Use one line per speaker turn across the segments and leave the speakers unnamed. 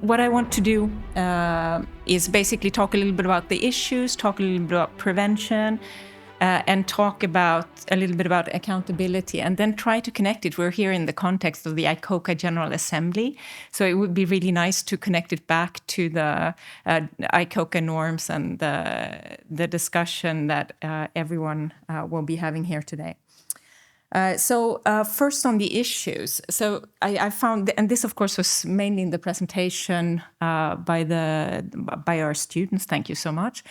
What I want to do is basically talk a little bit about the issues, talk a little bit about prevention, and talk about a little bit about accountability, and then try to connect it. We're here in the context of the ICoCA General Assembly, so it would be really nice to connect it back to the ICoCA norms and the discussion that everyone will be having here today. So first on the issues. So I found, and this of course was mainly in the presentation by our students, thank you so much.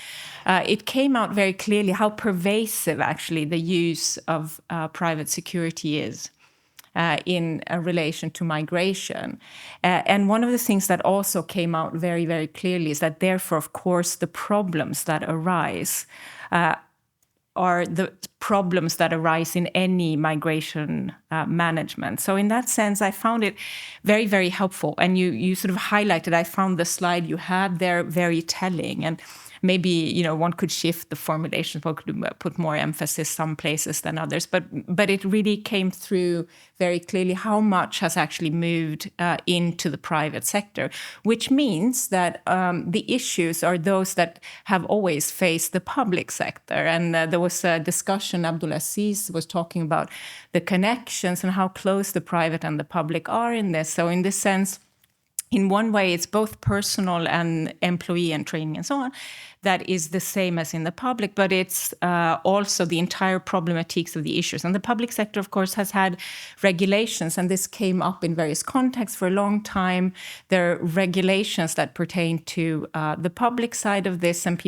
It came out very clearly how pervasive actually the use of private security is in relation to migration. And one of the things that also came out very, very clearly is that therefore, of course, the problems that arise are the problems that arise in any migration management. So in that sense, I found it very, very helpful. And you sort of highlighted, I found the slide you had there very telling. And maybe, you know, one could shift the formulation, one could put more emphasis some places than others. But it really came through very clearly how much has actually moved into the private sector, which means that the issues are those that have always faced the public sector. And there was a discussion, Abdulaziz was talking about the connections and how close the private and the public are in this. So in this sense, in one way, it's both personal and employee and training and so on. That is the same as in the public, but it's also the entire problematics of the issues. And the public sector, of course, has had regulations, and this came up in various contexts for a long time. There are regulations that pertain to the public side of this, and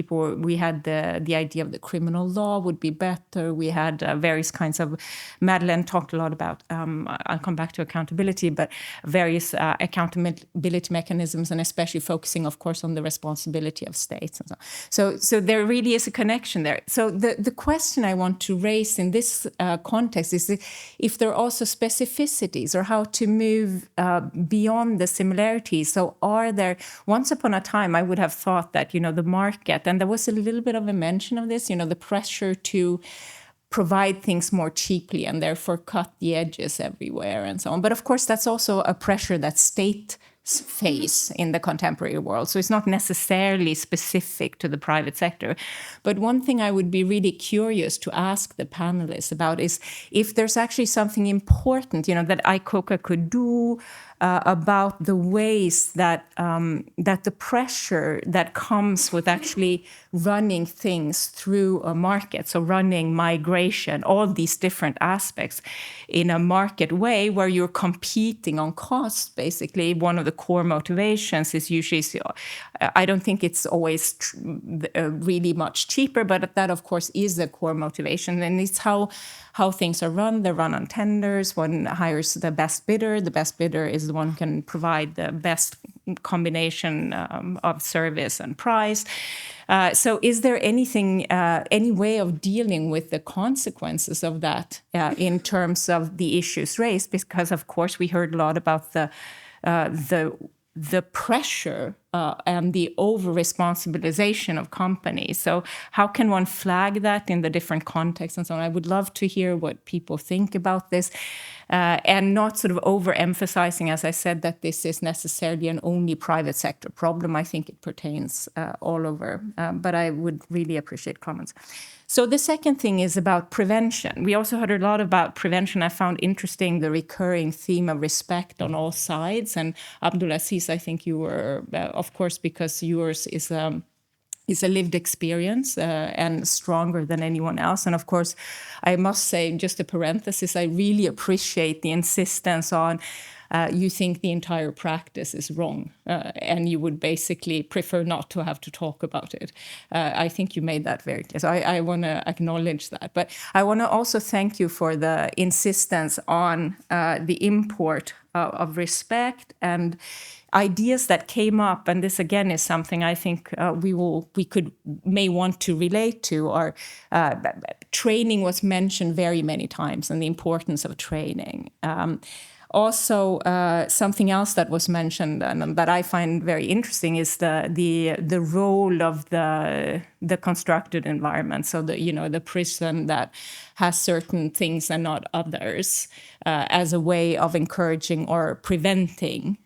we had the idea of the criminal law would be better. We had various kinds of, Madeleine talked a lot about, I'll come back to accountability, but various accountability mechanisms, and especially focusing, of course, on the responsibility of states and so on. So there really is a connection there. So the question I want to raise in this context is if there are also specificities or how to move beyond the similarities. So are there, once upon a time, I would have thought that, you know, the market, and there was a little bit of a mention of this, you know, the pressure to provide things more cheaply and therefore cut the edges everywhere and so on. But of course, that's also a pressure that state face in the contemporary world. So it's not necessarily specific to the private sector. But one thing I would be really curious to ask the panelists about is if there's actually something important, you know, that ICoCA could do about the ways that that the pressure that comes with actually running things through a market, so running migration, all these different aspects in a market way where you're competing on cost, basically. One of the core motivations is usually, I don't think it's always really much cheaper, but that, of course, is the core motivation. And it's how things are run. They're run on tenders. One hires the best bidder. The best bidder is the one who can provide the best combination of service and price. So is there anything, any way of dealing with the consequences of that in terms of the issues raised? Because, of course, we heard a lot about the pressure and the over-responsibilization of companies. So how can one flag that in the different contexts and so on? I would love to hear what people think about this and not sort of over-emphasizing, as I said, that this is necessarily an only private sector problem. I think it pertains all over, but I would really appreciate comments. So the second thing is about prevention. We also heard a lot about prevention. I found interesting the recurring theme of respect on all sides. And Abdulaziz, I think you were, of course, because yours is a lived experience and stronger than anyone else. And of course, I must say, just a parenthesis, I really appreciate the insistence on you think the entire practice is wrong and you would basically prefer not to have to talk about it. I think you made that very clear. So I want to acknowledge that. But I want to also thank you for the insistence on the import of respect and ideas that came up, and this again is something I think may want to relate to. Or training was mentioned very many times, and the importance of training. Also, something else that was mentioned and that I find very interesting is the role of the constructed environment. So the prison that has certain things and not others, as a way of encouraging or preventing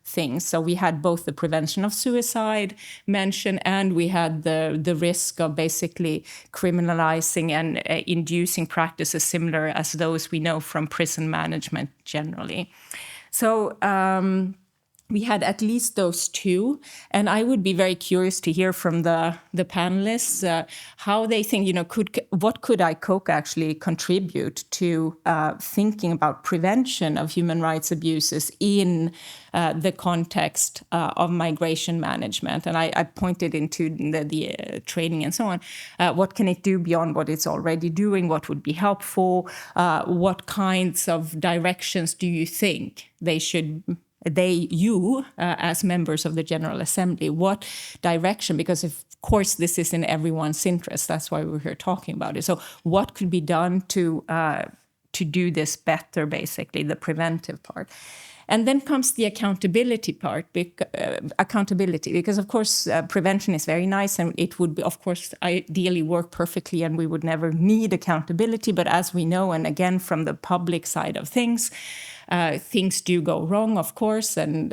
things. So we had both the prevention of suicide mentioned, and we had the risk of basically criminalizing and inducing practices similar as those we know from prison management generally. So we had at least those two, and I would be very curious to hear from the panelists how they think, what could ICoCA actually contribute to thinking about prevention of human rights abuses in the context of migration management. And I pointed into the training and so on. What can it do beyond what it's already doing? What would be helpful? What kinds of directions do you think you as members of the General Assembly, what direction? Because of course this is in everyone's interest. That's why we're here talking about it. So what could be done to do this better, basically, the preventive part? And then comes the accountability part, because of course prevention is very nice, and it would, of course, ideally work perfectly, and we would never need accountability. But as we know, and again from the public side of things do go wrong, of course, and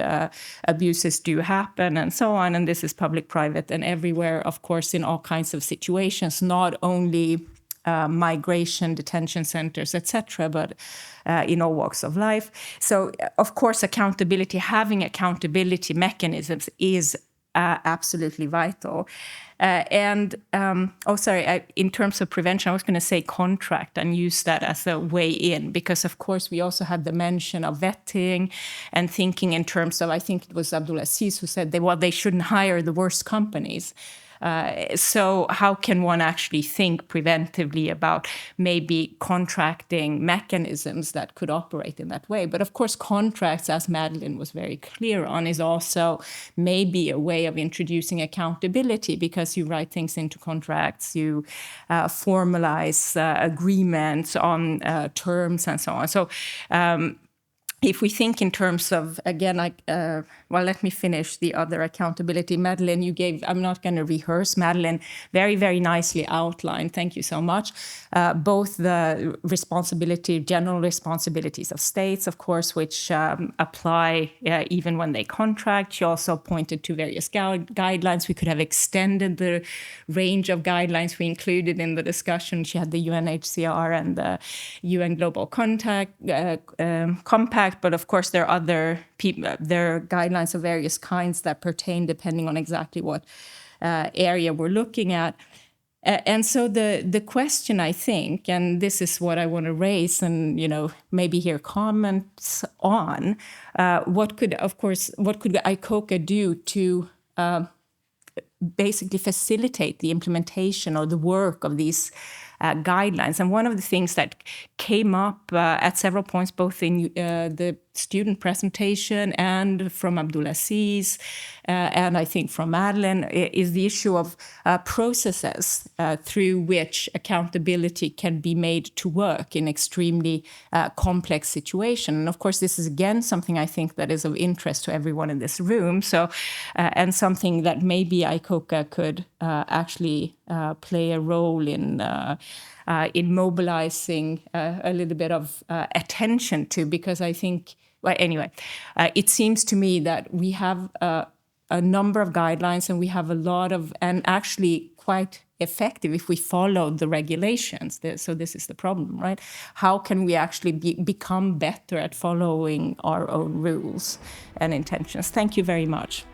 abuses do happen, and so on. And this is public, private, and everywhere, of course, in all kinds of situations, not only migration, detention centers, etc., but in all walks of life. So, of course, having accountability mechanisms is absolutely vital. In terms of prevention, I was going to say contract and use that as a way in, because, of course, we also had the mention of vetting and thinking in terms of, I think it was Abdulaziz who said they shouldn't hire the worst companies. So how can one actually think preventively about maybe contracting mechanisms that could operate in that way? But of course, contracts, as Madeleine was very clear on, is also maybe a way of introducing accountability, because you write things into contracts, you formalize agreements on terms and so on. So if we think in terms of, again, let me finish the other accountability. Madeleine, I'm not going to rehearse. Madeleine very, very nicely outlined, thank you so much, both the general responsibilities of states, of course, which apply even when they contract. She also pointed to various guidelines. We could have extended the range of guidelines we included in the discussion. She had the UNHCR and the UN Global Compact, but of course there are there are guidelines of various kinds that pertain depending on exactly what area we're looking at. And so the question, I think, and this is what I want to raise and maybe hear comments on, what could ICoCA do to basically facilitate the implementation or the work of these guidelines? And one of the things that came up at several points, both in the student presentation and from Abdulaziz, and I think from Madeleine, is the issue of processes through which accountability can be made to work in extremely complex situations. And of course, this is again something I think that is of interest to everyone in this room. So, and something that maybe ICoCA could actually play a role in mobilizing a little bit of attention to, because I think, it seems to me that we have a number of guidelines, and we have a lot of, and actually quite effective if we follow the regulations. So this is the problem, right? How can we actually become better at following our own rules and intentions? Thank you very much.